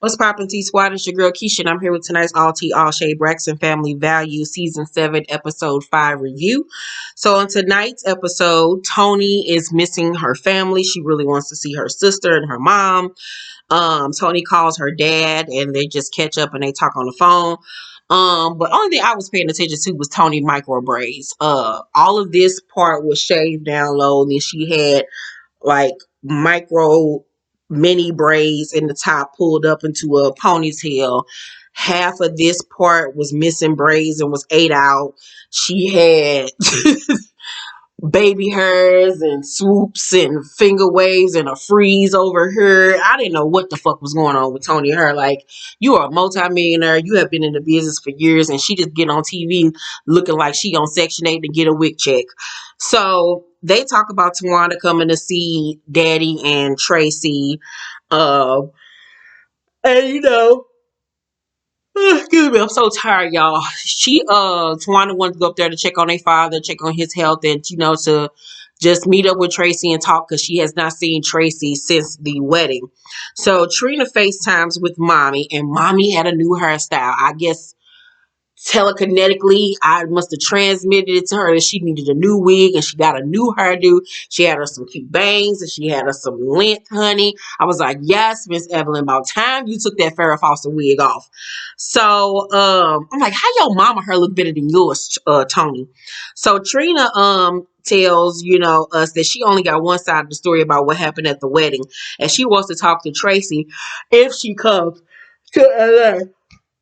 What's poppin', T Squad? It's your girl Keisha, and I'm here with tonight's All Tea All Shade Braxton Family Value Season 7, Episode 5 review. So, on tonight's episode, Tony is missing her family. She really wants to see her sister and her mom. Tony calls her dad, and they just catch up and they talk on the phone. But only thing I was paying attention to was Tony micro braids. All of this part was shaved down low, and then she had like micro mini braids in the top pulled up into a ponytail. Half of this part was missing braids and was ate out. She had baby hairs and swoops and finger waves and a freeze over her. I didn't know what the fuck was going on with Tony and her. Like, you are a multimillionaire. You have been in the business for years, and she just get on TV looking like she on Section 8 to get a wig check. So they talk about Tawanda coming to see Daddy and Tracy. And you know, excuse me, I'm so tired, y'all. Tawanda wanted to go up there to check on their father, check on his health, and to just meet up with Tracy and talk because she has not seen Tracy since the wedding. So Trina FaceTimes with Mommy, and Mommy had a new hairstyle. I guess telekinetically, I must have transmitted it to her that she needed a new wig, and she got a new hairdo. She had her some cute bangs, and she had her some length, honey. I was like, yes, Miss Evelyn, about time you took that Farrah Fawcett wig off. So I'm like, how your mama hair look better than yours, Tony? So Trina tells us that she only got one side of the story about what happened at the wedding, and she wants to talk to Tracy if she comes to LA.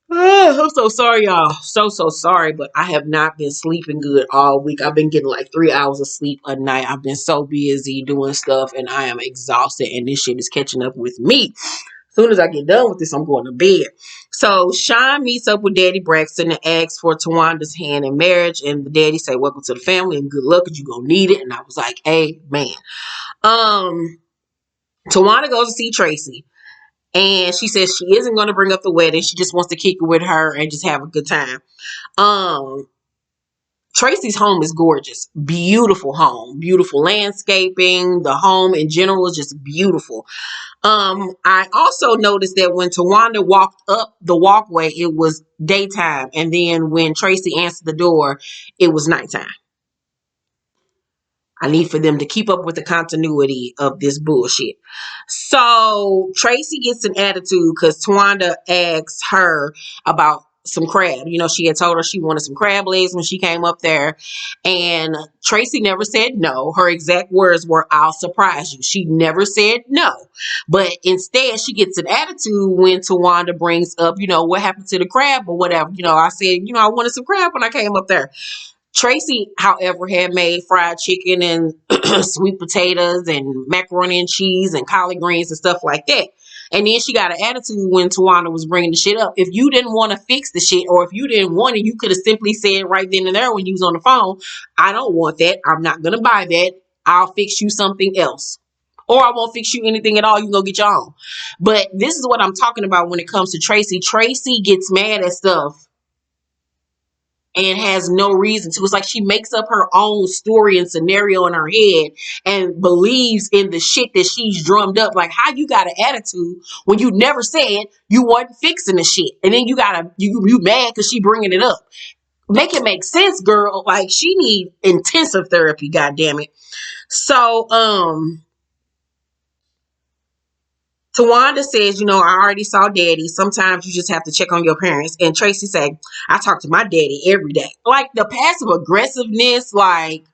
I'm so sorry, y'all. So sorry, but I have not been sleeping good all week. I've been getting like 3 hours of sleep a night. I've been so busy doing stuff, and I am exhausted, and this shit is catching up with me. As soon as I get done with this, I'm going to bed. So Sean meets up with Daddy Braxton and asks for Tawanda's hand in marriage, and the daddy say, welcome to the family and good luck, because you're going to need it. And I was like, amen. Tawanda goes to see Tracy. And she says she isn't going to bring up the wedding. She just wants to kick it with her and just have a good time. Tracy's home is gorgeous. Beautiful home. Beautiful landscaping. The home in general is just beautiful. I also noticed that when Tawanda walked up the walkway, it was daytime. And then when Tracy answered the door, it was nighttime. I need for them to keep up with the continuity of this bullshit. So Tracy gets an attitude because Tawanda asks her about some crab. She had told her she wanted some crab legs when she came up there. And Tracy never said no. Her exact words were, I'll surprise you. She never said no. But instead, she gets an attitude when Tawanda brings up, what happened to the crab or whatever. I said, I wanted some crab when I came up there. Tracy, however, had made fried chicken and sweet potatoes and macaroni and cheese and collard greens and stuff like that. And then she got an attitude when Tawanda was bringing the shit up. If you didn't want to fix the shit, or if you didn't want it, you could have simply said right then and there when you was on the phone, I don't want that. I'm not going to buy that. I'll fix you something else. Or I won't fix you anything at all. You can go get your own. But this is what I'm talking about when it comes to Tracy. Tracy gets mad at stuff and has no reason to. It's like she makes up her own story and scenario in her head and believes in the shit that she's drummed up. Like, how you got an attitude when you never said you wasn't fixing the shit, and then you mad because she bringing it up. Make it make sense, girl. Like, she need intensive therapy. God damn it. So Tawanda says, I already saw Daddy. Sometimes you just have to check on your parents. And Tracy said, I talk to my daddy every day. Like, the passive aggressiveness, like,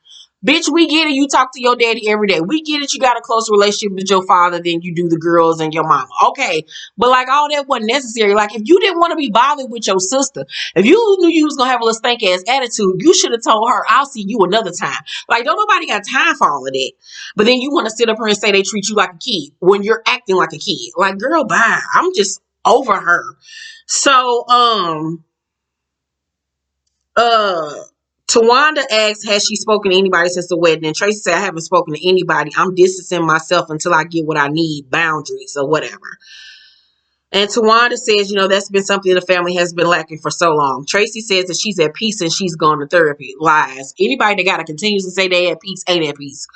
bitch, we get it. You talk to your daddy every day. We get it. You got a closer relationship with your father than you do the girls and your mama. Okay. But like, all that wasn't necessary. Like, if you didn't want to be bothered with your sister, if you knew you was going to have a little stank ass attitude, you should have told her, I'll see you another time. Like, don't nobody got time for all of that. But then you want to sit up here and say they treat you like a kid when you're acting like a kid. Like, girl, bye. I'm just over her. So, Tawanda asks, has she spoken to anybody since the wedding? And Tracy said, I haven't spoken to anybody. I'm distancing myself until I get what I need, boundaries or whatever. And Tawanda says, that's been something the family has been lacking for so long. Tracy says that she's at peace and she's gone to therapy. Lies. Anybody that got to continuously say they at peace ain't at peace.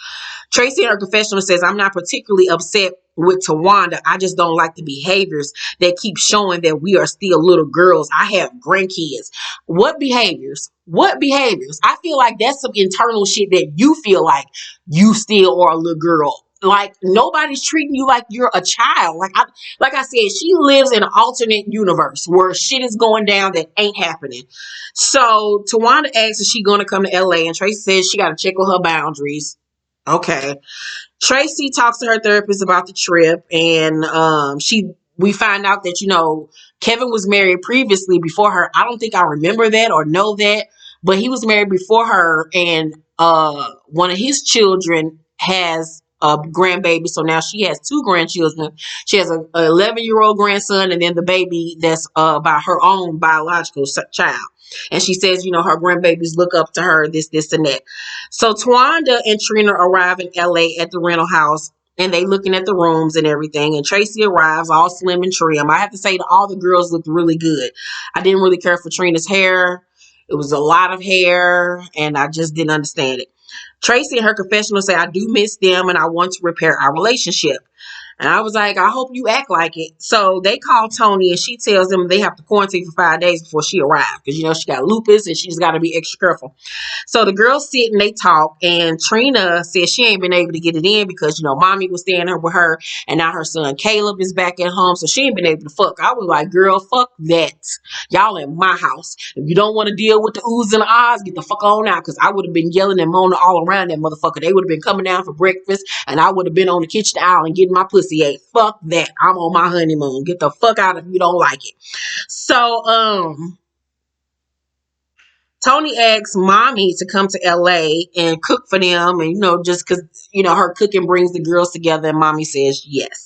Tracy in her confessional says, I'm not particularly upset with Tawanda. I just don't like the behaviors that keep showing that we are still little girls. I have grandkids. What behaviors? What behaviors? I feel like that's some internal shit that you feel like you still are a little girl. Like nobody's treating you like you're a child. Like I said, she lives in an alternate universe where shit is going down that ain't happening. So Tawanda asks, is she going to come to LA? And Tracy says she got to check on her boundaries. Okay. Tracy talks to her therapist about the trip, and we find out that Kevin was married previously before her. I don't think I remember that or know that, but he was married before her, and one of his children has a grandbaby, so now she has two grandchildren. She has an 11-year-old grandson, and then the baby that's by her own biological child. And she says, her grandbabies look up to her, this, and that. So Tawanda and Trina arrive in LA at the rental house, and they looking at the rooms and everything. And Tracy arrives all slim and trim. I have to say that all the girls looked really good. I didn't really care for Trina's hair. It was a lot of hair, and I just didn't understand it. Tracy in her confessional say, I do miss them, and I want to repair our relationship. And I was like, I hope you act like it. So they call Tony, and she tells them they have to quarantine for 5 days before she arrives. Because, she got lupus and she's got to be extra careful. So the girls sit and they talk. And Trina says she ain't been able to get it in because, mommy was staying there with her. And now her son Caleb is back at home. So she ain't been able to fuck. I was like, girl, fuck that. Y'all in my house. If you don't want to deal with the oohs and the ahs, get the fuck on out. Because I would have been yelling and moaning all around that motherfucker. They would have been coming down for breakfast. And I would have been on the kitchen aisle and getting my pussy. Fuck that. I'm on my honeymoon. Get the fuck out if you don't like it. So Tony asks mommy to come to LA and cook for them, and just because her cooking brings the girls together, and mommy says yes.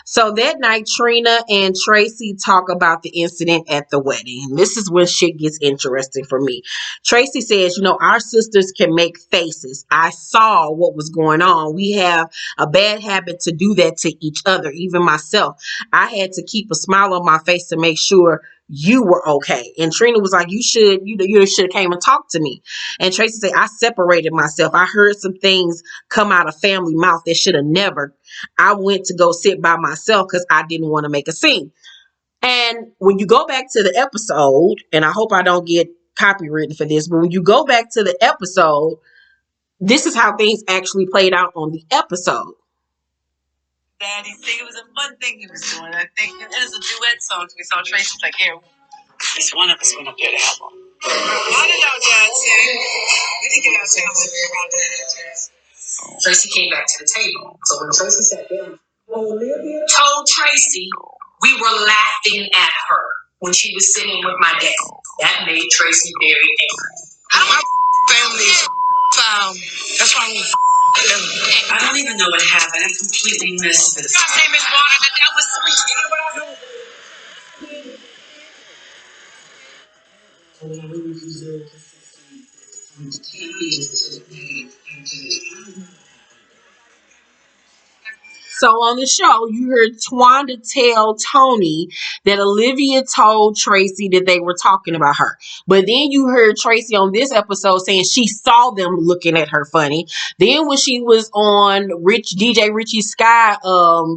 So that night, Trina and Tracy talk about the incident at the wedding. This is when shit gets interesting for me. Tracy says, our sisters can make faces. I saw what was going on. We have a bad habit to do that to each other, even myself. I had to keep a smile on my face to make sure you were okay. And Trina was like, you should have came and talked to me. And Tracy said, I separated myself. I heard some things come out of family mouth that should have never. I went to go sit by myself because I didn't want to make a scene. And when you go back to the episode, and I hope I don't get copywritten for this, but when you go back to the episode, this is how things actually played out on the episode. Daddy said it was a fun thing he was doing. I think it was a duet song. So we saw Tracy's like, here, this one of us went up there to help him. I didn't know Johnson. We didn't get out. Tracy came back to the table. So when Tracy sat down, told Tracy we were laughing at her when she was sitting with my dad. That made Tracy very angry. My family is foul. That's why I don't even know what happened. I completely missed this. My name is Warren, and that was sweet. You know what I know? So on the show, you heard Tawanda tell Tony that Olivia told Tracy that they were talking about her. But then you heard Tracy on this episode saying she saw them looking at her funny. Then when she was on DJ Richie Sky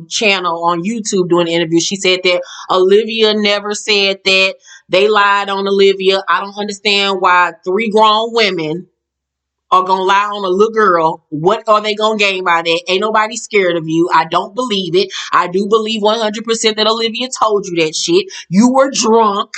channel on YouTube doing an interview, she said that Olivia never said that. They lied on Olivia. I don't understand why 3 grown women are gonna lie on a little girl. What are they gonna gain by that? Ain't nobody scared of you. I don't believe it. I do believe 100% that Olivia told you that shit. You were drunk,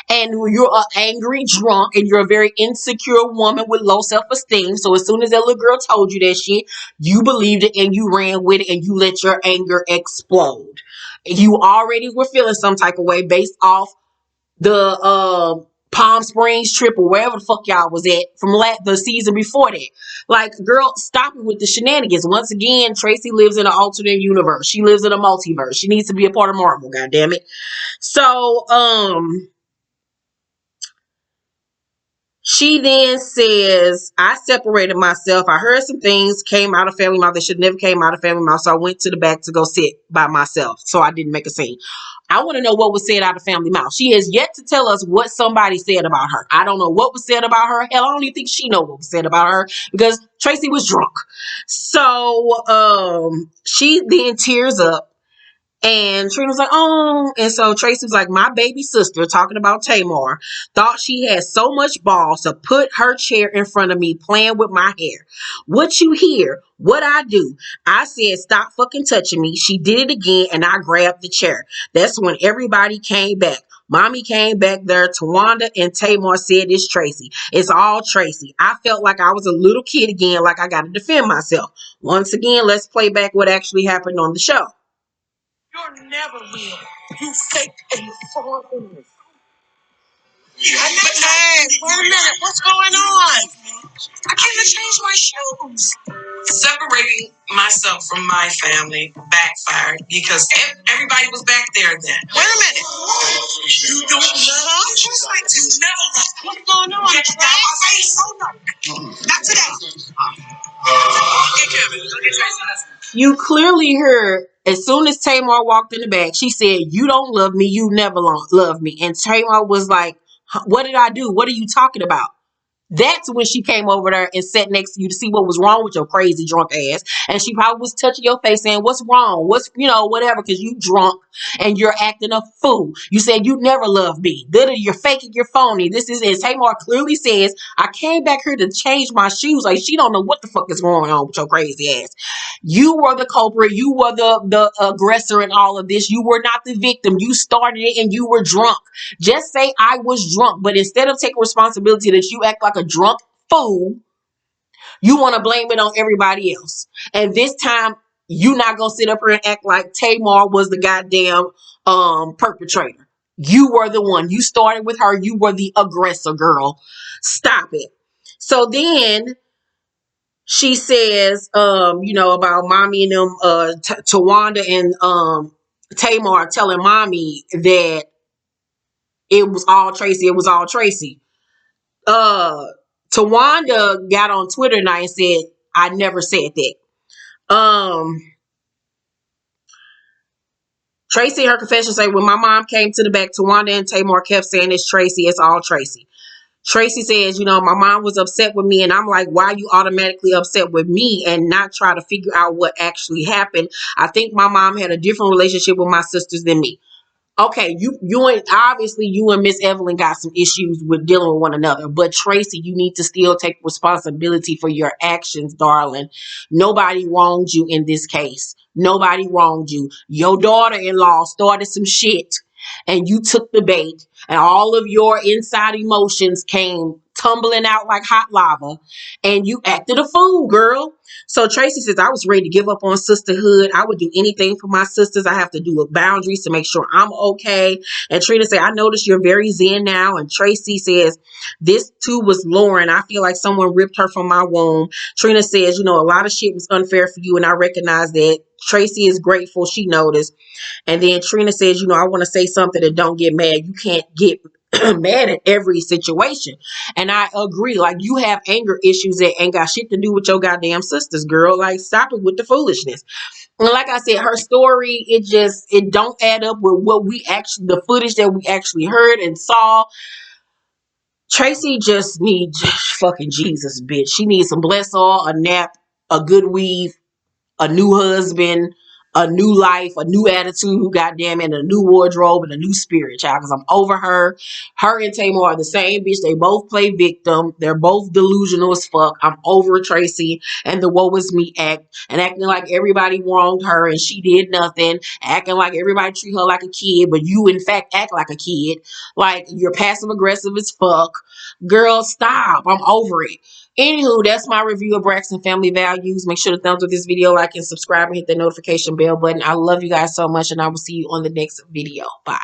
and you're an angry drunk, and you're a very insecure woman with low self-esteem. So as soon as that little girl told you that shit, you believed it and you ran with it and you let your anger explode. You already were feeling some type of way based off the Palm Springs trip or wherever the fuck y'all was at from the season before that. Like, girl, stop it with the shenanigans. Once again, Tracy lives in an alternate universe. She lives in a multiverse. She needs to be a part of Marvel, goddammit. So, She then says, I separated myself. I heard some things came out of family mouth that should never came out of family mouth. So I went to the back to go sit by myself. So I didn't make a scene. I want to know what was said out of family mouth. She has yet to tell us what somebody said about her. I don't know what was said about her. Hell, I don't even think she know what was said about her because Tracy was drunk. So she then tears up. And Trina was like, oh. And so Tracy was like, my baby sister, talking about Tamar, thought she had so much balls to put her chair in front of me playing with my hair. What you hear? What I do? I said, stop fucking touching me. She did it again, and I grabbed the chair. That's when everybody came back. Mommy came back there. Tawanda and Tamar said it's Tracy. It's all Tracy. I felt like I was a little kid again, like I got to defend myself. Once again, let's play back what actually happened on the show. You're never real. You fake and you fraud. Hey, wait a minute. What's going on? I came to change my shoes. Separating myself from my family backfired because everybody was back there then. Wait a minute. You don't love me? Just like you never love. What's going on? Get out my face. Oh, no. Not today. Look at Kevin. Look at Tracy. You clearly heard as soon as Tamar walked in the back, she said, you don't love me. You never love me. And Tamar was like, what did I do? What are you talking about? That's when she came over there and sat next to you to see what was wrong with your crazy drunk ass. And she probably was touching your face saying, what's wrong? What's, whatever, because you drunk and you're acting a fool. You said you never loved me. You're faking, you're phony. This is, as Tamar clearly says, I came back here to change my shoes. Like, she don't know what the fuck is going on with your crazy ass. You were the culprit. You were the aggressor in all of this. You were not the victim. You started it and you were drunk. Just say I was drunk. But instead of taking responsibility that you act like a drunk fool, you want to blame it on everybody else. And this time, you not going to sit up here and act like Tamar was the goddamn perpetrator. You were the one. You started with her. You were the aggressor, girl. Stop it. So then she says, about mommy and them, Tawanda and Tamar telling mommy that it was all Tracy. It was all Tracy. Tawanda got on Twitter tonight and said, I never said that. Tracy, her confession say, when my mom came to the back, Tawanda and Tamar kept saying it's Tracy. It's all Tracy. Tracy says, my mom was upset with me, and I'm like, why are you automatically upset with me and not try to figure out what actually happened? I think my mom had a different relationship with my sisters than me. Okay, you and obviously you and Miss Evelyn got some issues with dealing with one another, but Tracy, you need to still take responsibility for your actions, darling. Nobody wronged you in this case. Nobody wronged you. Your daughter-in-law started some shit, and you took the bait, and all of your inside emotions came tumbling out like hot lava, and you acted a fool, girl. So Tracy says, I was ready to give up on sisterhood. I would do anything for my sisters. I have to do boundaries to make sure I'm okay. And Trina said, I noticed you're very zen now. And Tracy says, this too was Lauren. I feel like someone ripped her from my womb. Trina says, a lot of shit was unfair for you, and I recognize that. Tracy is grateful she noticed. And then Trina says, I want to say something and don't get mad. You can't get mad at every situation. And I agree. Like, you have anger issues that ain't got shit to do with your goddamn sisters, girl. Like, stop it with the foolishness. And like I said, her story, it don't add up with what the footage that we actually heard and saw. Tracy just needs fucking Jesus, bitch. She needs some bless all, a nap, a good weave, a new husband, a new life, a new attitude, goddamn it, a new wardrobe and a new spirit, child. Because I'm over her. Her and Tamar are the same bitch. They both play victim. They're both delusional as fuck. I'm over Tracy and the woe is me act and acting like everybody wronged her and she did nothing. Acting like everybody treat her like a kid, but you in fact act like a kid. Like, you're passive aggressive as fuck. Girl, stop. I'm over it. Anywho, that's my review of Braxton Family Values. Make sure to thumbs up this video, like and subscribe, and hit the notification bell button. I love you guys so much, and I will see you on the next video. Bye.